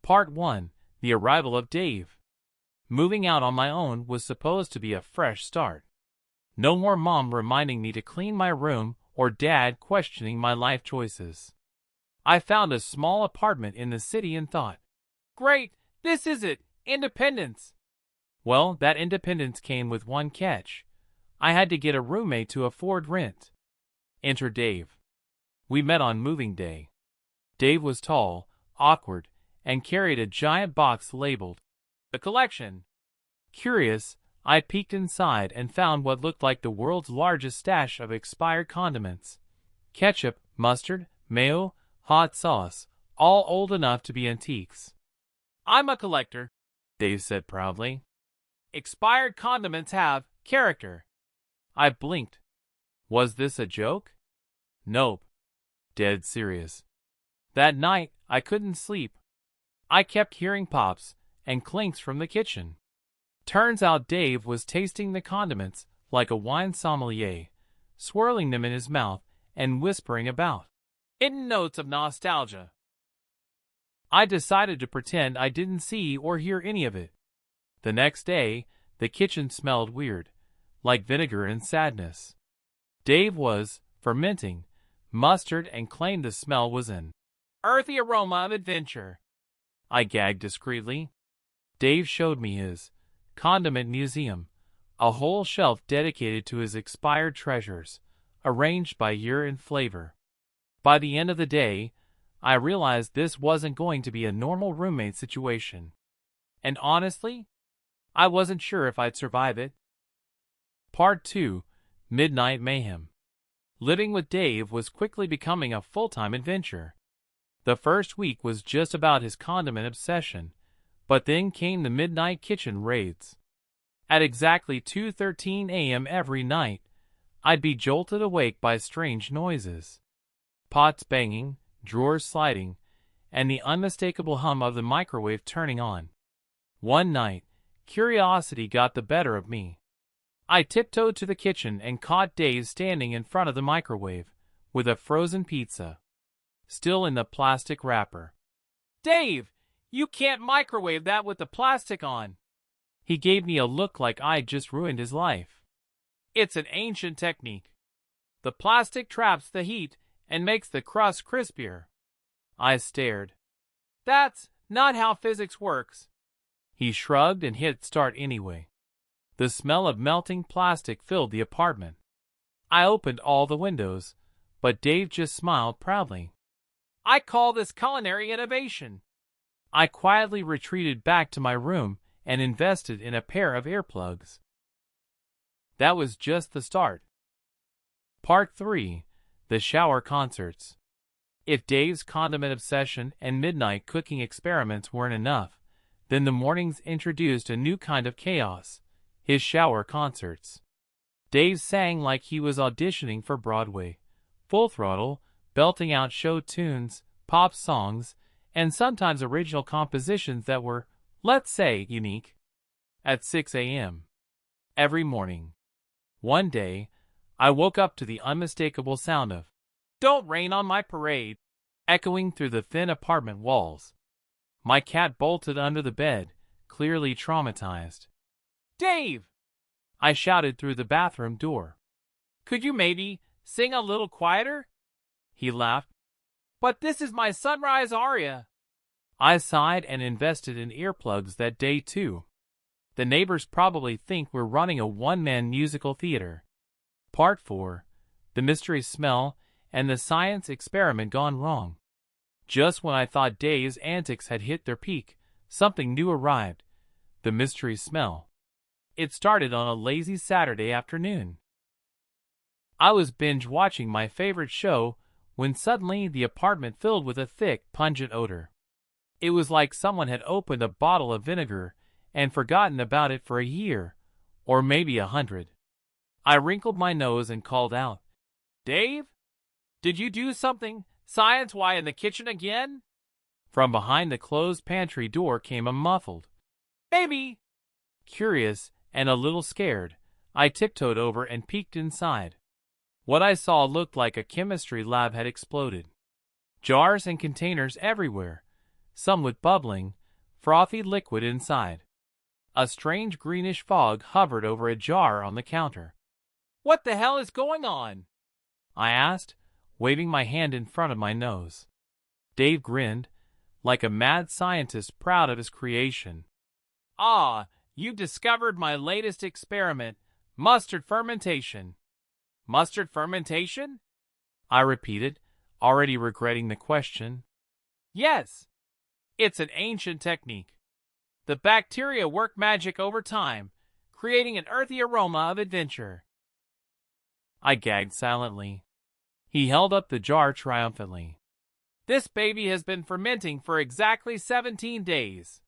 Part 1. The Arrival of Dave. Moving out on my own was supposed to be a fresh start. No more mom reminding me to clean my room or dad questioning my life choices. I found a small apartment in the city and thought, great, this is it, independence. Well, that independence came with one catch. I had to get a roommate to afford rent. Enter Dave. We met on moving day. Dave was tall, awkward, and carried a giant box labeled, "The Collection." Curious, I peeked inside and found what looked like the world's largest stash of expired condiments. Ketchup, mustard, mayo, hot sauce, all old enough to be antiques. "I'm a collector," Dave said proudly. "Expired condiments have character." I blinked. Was this a joke? Nope. Dead serious. That night, I couldn't sleep. I kept hearing pops and clinks from the kitchen. Turns out Dave was tasting the condiments like a wine sommelier, swirling them in his mouth and whispering about hidden notes of nostalgia. I decided to pretend I didn't see or hear any of it. The next day, the kitchen smelled weird, like vinegar and sadness. Dave was fermenting mustard and claimed the smell was an earthy aroma of adventure. I gagged discreetly. Dave showed me his condiment museum, a whole shelf dedicated to his expired treasures, arranged by year and flavor. By the end of the day, I realized this wasn't going to be a normal roommate situation. And honestly, I wasn't sure if I'd survive it. Part 2. Midnight Mayhem. Living with Dave was quickly becoming a full-time adventure. The first week was just about his condiment obsession, but then came the midnight kitchen raids. At exactly 2:13 a.m. every night, I'd be jolted awake by strange noises. Pots banging, drawers sliding, and the unmistakable hum of the microwave turning on. One night, curiosity got the better of me. I tiptoed to the kitchen and caught Dave standing in front of the microwave, with a frozen pizza still in the plastic wrapper. "Dave, you can't microwave that with the plastic on." He gave me a look like I'd just ruined his life. "It's an ancient technique. The plastic traps the heat and makes the crust crispier." I stared. "That's not how physics works." He shrugged and hit start anyway. The smell of melting plastic filled the apartment. I opened all the windows, but Dave just smiled proudly. "I call this culinary innovation." I quietly retreated back to my room and invested in a pair of earplugs. That was just the start. Part 3. The Shower Concerts. If Dave's condiment obsession and midnight cooking experiments weren't enough, then the mornings introduced a new kind of chaos: his shower concerts. Dave sang like he was auditioning for Broadway, full throttle, belting out show tunes, pop songs, and sometimes original compositions that were, let's say, unique. At 6 a.m. every morning. One day, I woke up to the unmistakable sound of "Don't Rain on My Parade" echoing through the thin apartment walls. My cat bolted under the bed, clearly traumatized. "Dave!" I shouted through the bathroom door. "Could you maybe sing a little quieter?" He laughed. "But this is my sunrise aria." I sighed and invested in earplugs that day too. The neighbors probably think we're running a one-man musical theater. Part 4. The Mystery Smell and the Science Experiment Gone Wrong. Just when I thought Dave's antics had hit their peak, something new arrived: the mystery smell. It started on a lazy Saturday afternoon. I was binge-watching my favorite show when suddenly the apartment filled with a thick, pungent odor. It was like someone had opened a bottle of vinegar and forgotten about it for a year, or maybe 100. I wrinkled my nose and called out, "Dave? Did you do something science-wise in the kitchen again?" From behind the closed pantry door came a muffled, "Baby!" Curious and a little scared, I tiptoed over and peeked inside. What I saw looked like a chemistry lab had exploded. Jars and containers everywhere, some with bubbling, frothy liquid inside. A strange greenish fog hovered over a jar on the counter. "What the hell is going on?" I asked, waving my hand in front of my nose. Dave grinned, like a mad scientist proud of his creation. "Ah, you've discovered my latest experiment, mustard fermentation." "Mustard fermentation?" I repeated, already regretting the question. "Yes. It's an ancient technique. The bacteria work magic over time, creating an earthy aroma of adventure." I gagged silently. He held up the jar triumphantly. "This baby has been fermenting for exactly 17 days.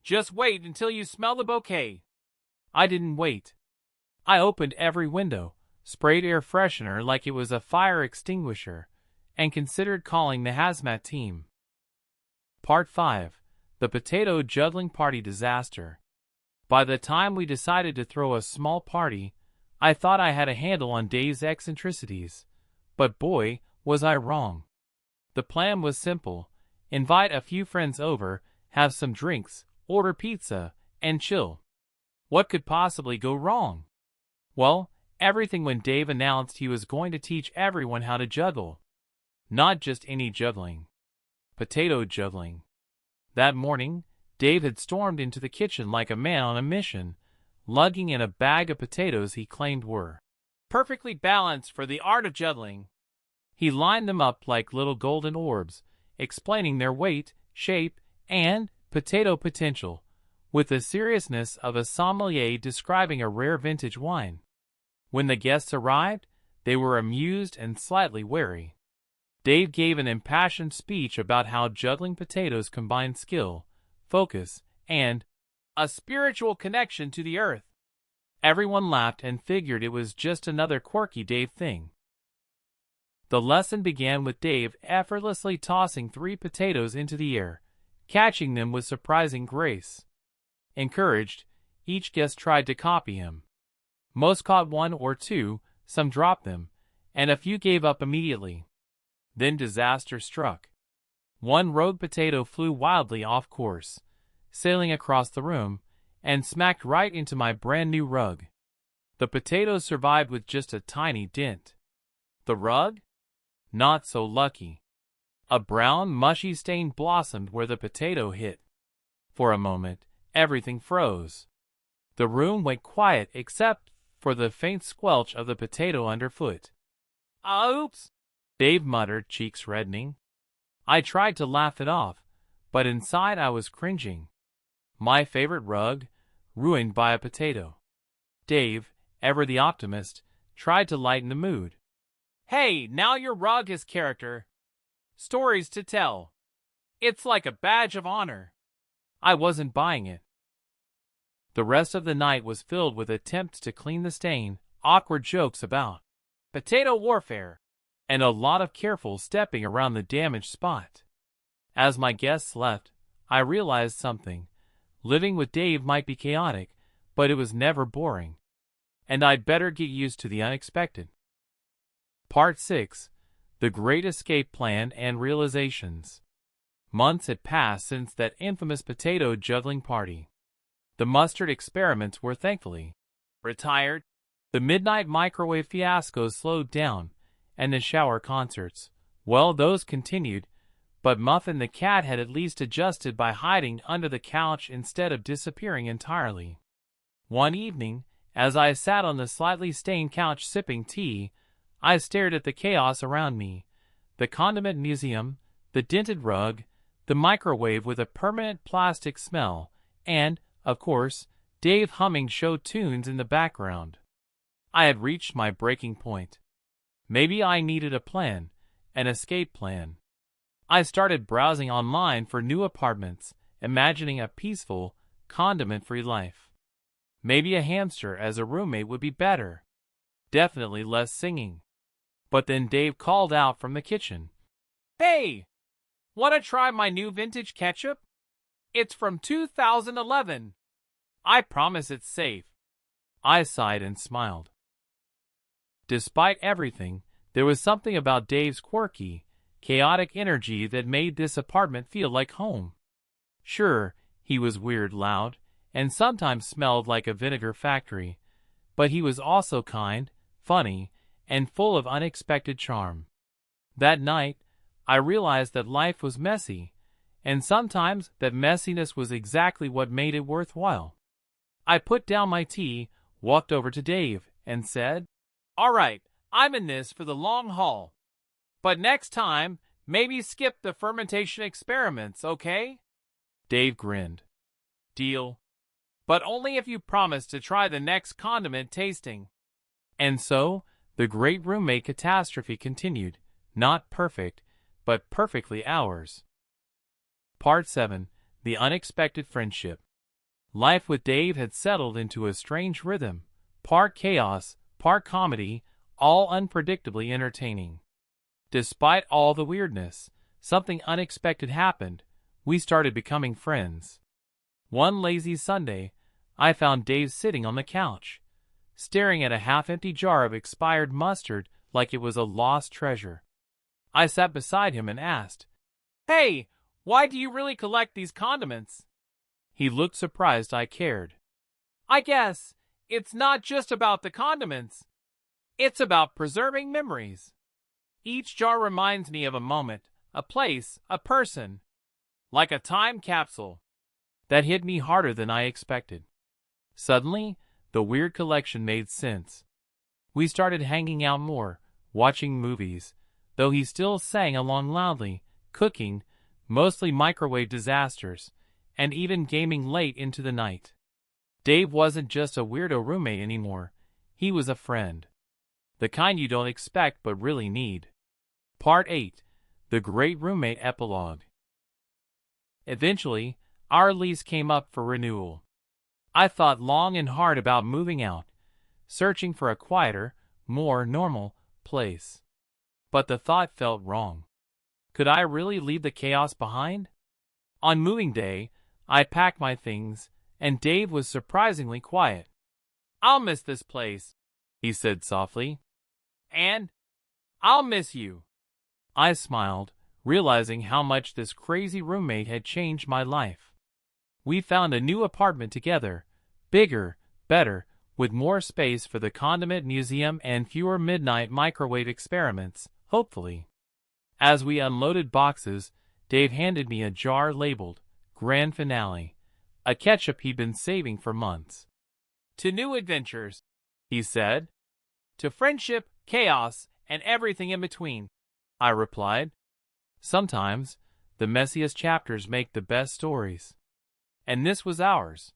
Just wait until you smell the bouquet." I didn't wait. I opened every window, sprayed air freshener like it was a fire extinguisher, and considered calling the hazmat team. Part 5. The Potato Juggling Party Disaster. By the time we decided to throw a small party, I thought I had a handle on Dave's eccentricities. But boy, was I wrong. The plan was simple: invite a few friends over, have some drinks, order pizza, and chill. What could possibly go wrong? Well, everything when Dave announced he was going to teach everyone how to juggle. Not just any juggling. Potato juggling. That morning, Dave had stormed into the kitchen like a man on a mission, lugging in a bag of potatoes he claimed were perfectly balanced for the art of juggling. He lined them up like little golden orbs, explaining their weight, shape, and potato potential, with the seriousness of a sommelier describing a rare vintage wine. When the guests arrived, they were amused and slightly wary. Dave gave an impassioned speech about how juggling potatoes combined skill, focus, and a spiritual connection to the earth. Everyone laughed and figured it was just another quirky Dave thing. The lesson began with Dave effortlessly tossing 3 potatoes into the air, catching them with surprising grace. Encouraged, each guest tried to copy him. Most caught 1 or 2, some dropped them, and a few gave up immediately. Then disaster struck. One rogue potato flew wildly off course, sailing across the room, and smacked right into my brand new rug. The potatoes survived with just a tiny dent. The rug? Not so lucky. A brown, mushy stain blossomed where the potato hit. For a moment, everything froze. The room went quiet except for the faint squelch of the potato underfoot. "Oops," Dave muttered, cheeks reddening. I tried to laugh it off, but inside I was cringing. My favorite rug, ruined by a potato. Dave, ever the optimist, tried to lighten the mood. "Hey, now your rug has character. Stories to tell. It's like a badge of honor." I wasn't buying it. The rest of the night was filled with attempts to clean the stain, awkward jokes about potato warfare, and a lot of careful stepping around the damaged spot. As my guests left, I realized something. Living with Dave might be chaotic, but it was never boring. And I'd better get used to the unexpected. Part 6. The Great Escape Plan and Realizations. Months had passed since that infamous potato juggling party. The mustard experiments were thankfully retired. The midnight microwave fiascos slowed down, and the shower concerts, well, those continued, but Muffin the cat had at least adjusted by hiding under the couch instead of disappearing entirely. One evening, as I sat on the slightly stained couch sipping tea, I stared at the chaos around me: the condiment museum, the dented rug, the microwave with a permanent plastic smell, and, of course, Dave humming show tunes in the background. I had reached my breaking point. Maybe I needed a plan, an escape plan. I started browsing online for new apartments, imagining a peaceful, condiment-free life. Maybe a hamster as a roommate would be better. Definitely less singing. But then Dave called out from the kitchen. "Hey! Wanna try my new vintage ketchup? It's from 2011. I promise it's safe." I sighed and smiled. Despite everything, there was something about Dave's quirky, chaotic energy that made this apartment feel like home. Sure, He was weird, loud, and sometimes smelled like a vinegar factory, but he was also kind, funny, and full of unexpected charm. That night, I realized that life was messy, and sometimes that messiness was exactly what made it worthwhile. I put down my tea, walked over to Dave, and said, "All right, I'm in this for the long haul. But next time, maybe skip the fermentation experiments, okay?" Dave grinned. "Deal. But only if you promise to try the next condiment tasting." And so, the great roommate catastrophe continued, not perfect, but perfectly ours. Part 7. The Unexpected Friendship. Life with Dave had settled into a strange rhythm, part chaos, part comedy, all unpredictably entertaining. Despite all the weirdness, something unexpected happened. We started becoming friends. One lazy Sunday, I found Dave sitting on the couch, staring at a half-empty jar of expired mustard like it was a lost treasure. I sat beside him and asked, "Hey, why do you really collect these condiments?" He looked surprised I cared. "I guess it's not just about the condiments. It's about preserving memories. Each jar reminds me of a moment, a place, a person. Like a time capsule." That hit me harder than I expected. Suddenly, the weird collection made sense. We started hanging out more, watching movies, though he still sang along loudly, cooking, mostly microwave disasters, and even gaming late into the night. Dave wasn't just a weirdo roommate anymore. He was a friend. The kind you don't expect but really need. Part 8. The Great Roommate Epilogue. Eventually, our lease came up for renewal. I thought long and hard about moving out, searching for a quieter, more normal place. But the thought felt wrong. Could I really leave the chaos behind? On moving day, I packed my things, and Dave was surprisingly quiet. "I'll miss this place," he said softly. "And I'll miss you." I smiled, realizing how much this crazy roommate had changed my life. We found a new apartment together, bigger, better, with more space for the condiment museum and fewer midnight microwave experiments, hopefully. As we unloaded boxes, Dave handed me a jar labeled Grand Finale, a ketchup he'd been saving for months. "To new adventures," he said. "To friendship, chaos, and everything in between," I replied. Sometimes, the messiest chapters make the best stories. And this was ours.